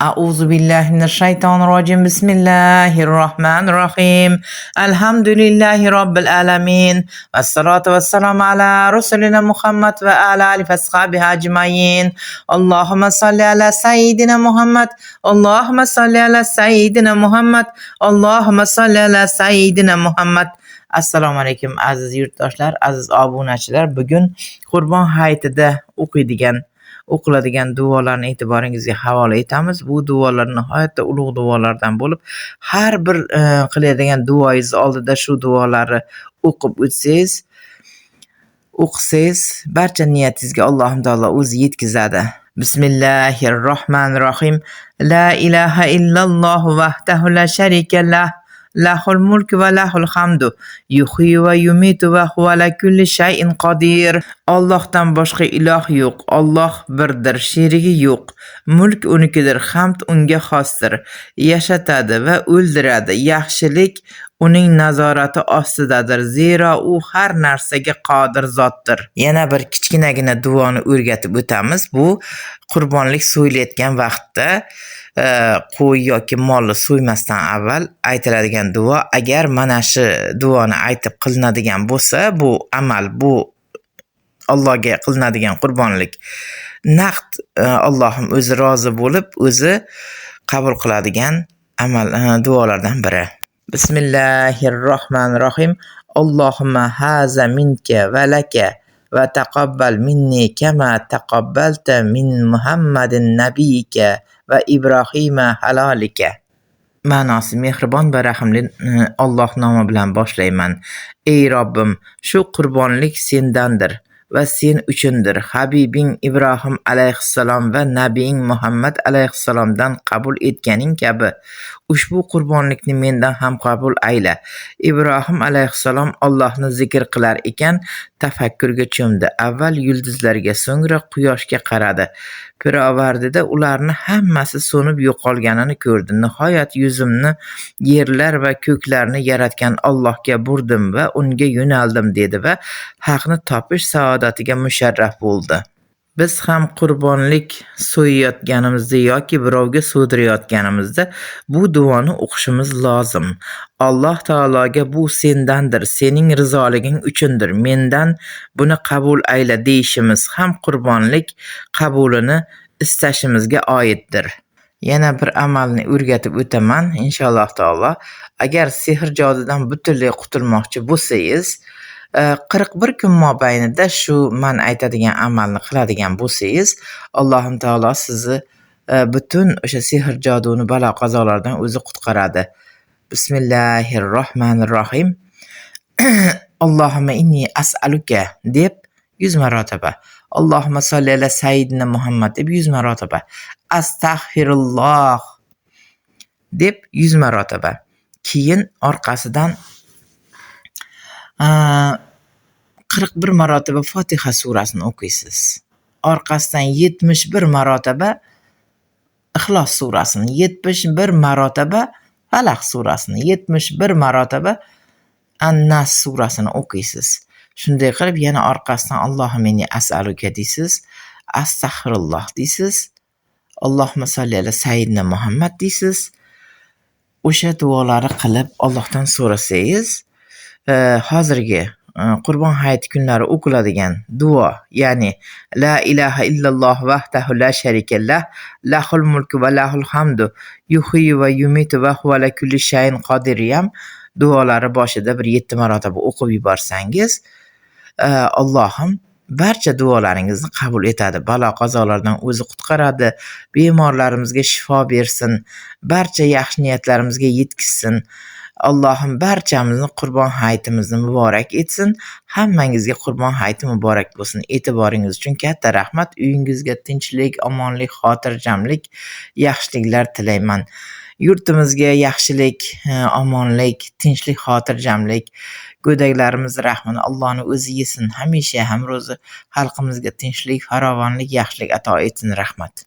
أعوذ بالله من الشيطان الرجيم بسم الله الرحمن الرحيم الحمد لله رب العالمين والصلاة والسلام على رسولنا محمد وعلى آله وصحبه أجمعين اللهم صل على سيدنا محمد اللهم صل على سيدنا محمد اللهم صل على سيدنا محمد. Assalomu alaykum aziz yurtdoshlar, aziz obunachilar. Bugun Qurbon hayitida o'qiladigan duolarni e'tiboringizga havola etamiz. Bu duolar nihoyatda ulug' duolardan bo'lib, har bir qiladigan duoingiz oldida shu duolarni o'qisangiz, barcha niyatingizga Alloh taolo o'zi yetkazadi. Bismillahirrohmanirrohim. La ilaha illalloh vahdahu la sharika lah. Lahul mulk va lahul hamdu. Yuhyi va yumitu va huva ala kulli shay'in qodir. Allohdan boshqa iloh yo'q. Alloh birdir, sherigi yo'q. Mulk unikidir, hamd unga xosdir. Yashatadi va o'ldiradi. Yaxshilik uning nazorati ostidadir. Zero u har narsaga qodir zotdir. Yana bir kichkinagina duoni o'rgatib o'tamiz. Bu qurbonlik so'yilayotgan vaqtda qo'y yoki molni so'ymasdan avval aytiladigan duo. Agar mana shu duoni aytib qilinadigan bo'lsa, bu amal, bu Allohga qilinadigan qurbonlik naqd Allohim o'zi rozi bo'lib, o'zi qabul qiladigan amal duolardan biri. Bismillahirrohmanirrohim. Allohumma haza minka va laka va taqabbal minni kama taqabbalta min Muhammadin nabiyika va Ibrohima halolika. Ma'nosi: mehribon va rahimli Alloh nomi bilan boshlayman. Ey Robbim, shu qurbonlik sendandir va sen uchundir. Habibing Ibrohim alayhissalom va nabiying Muhammad alayhissalomdan qabul etganing kabi ushbu qurbonlikni mendan ham qabul ayla. Ibrohim alayhissalom Allohni zikr qilar ekan, tafakkurga cho'mdi. Avval yulduzlarga, so'ngra quyoshga qaradi. Pirovardida ularni hammasi so'nib yo'qolganini ko'rdi. Nihoyat yuzimni yerlar va ko'klarni yaratgan Allohga burdim va unga yo'naldim dedi va haqni topish saodatiga musharraf bo'ldi. Biz ham qurbonlik so'yayotganimizda yoki birovga so'dirayotganimizda bu duoni o'qishimiz lozim. Alloh taologa bu sendandir, sening rizoliging uchundir, mendan buni qabul ayla deyishimiz ham qurbonlik qabulini istashimizga oiddir. Yana bir amalni o'rgatib o'taman inshaalloh taolo. Agar sehr jodudan butunlay qutulmoqchi bo'lsangiz, 41 kun mobaynida shu men aytadigan amalni qiladigan bo'lsangiz, Allohim taolo sizni butun o'sha sehr joduni balo qazolardan o'zi qutqaradi. Bismillahirrohmanirrohim. Allohumma inni as'aluka deb 100 marotaba. Allohumma solli ala sayyidina Muhammad deb 100 marotaba. Astag'firulloh deb 100 marotaba. Keyin orqasidan 41 marotaba Fotiha surasini o'qiysiz. Orqasidan 71 marotaba Ixlos surasini, 71 marotaba Falaq surasini, 71 marotaba An-Nas surasini o'qiysiz. Shunday qilib yana orqasidan Allohumma inni as'aluka deysiz, astag'firulloh deysiz, Allohumma solli ala sayyidina Muhammad deysiz. O'sha duolarni qilib Allohdan so'rasangiz, hozirgi Qurbon hayiti kunlari o'qiladigan duo, ya'ni la ilaha illalloh vahdahu la sharika lah, lahul mulku va lahul hamdu, yuhyi va yumitu va huva ala kulli shay'in qodir duolari boshida bir 7 marotaba o'qib yuborsangiz, Allohim barcha duolaringizni qabul etadi. Balo qazolardan o'zi qutqaradi. Bemorlarimizga shifo bersin. Barcha yaxshi niyatlarimizga yetkazsin. Allohim barchamizni Qurbon hayitimizni muborak etsin. Hammangizga Qurbon hayiti muborak bo'lsin. E'tiboringiz uchun katta rahmat. Uyingizga tinchlik, omonlik, xotirjamlik, yaxshiliklar tilayman. Yurtimizga yaxshilik, omonlik, tinchlik, xotirjamlik, go'daklarimiz rahmini Allohning o'zi yesin. Hamisha ham ro'zi xalqimizga tinchlik, farovonlik, yaxshilik ato etsin. Rahmat.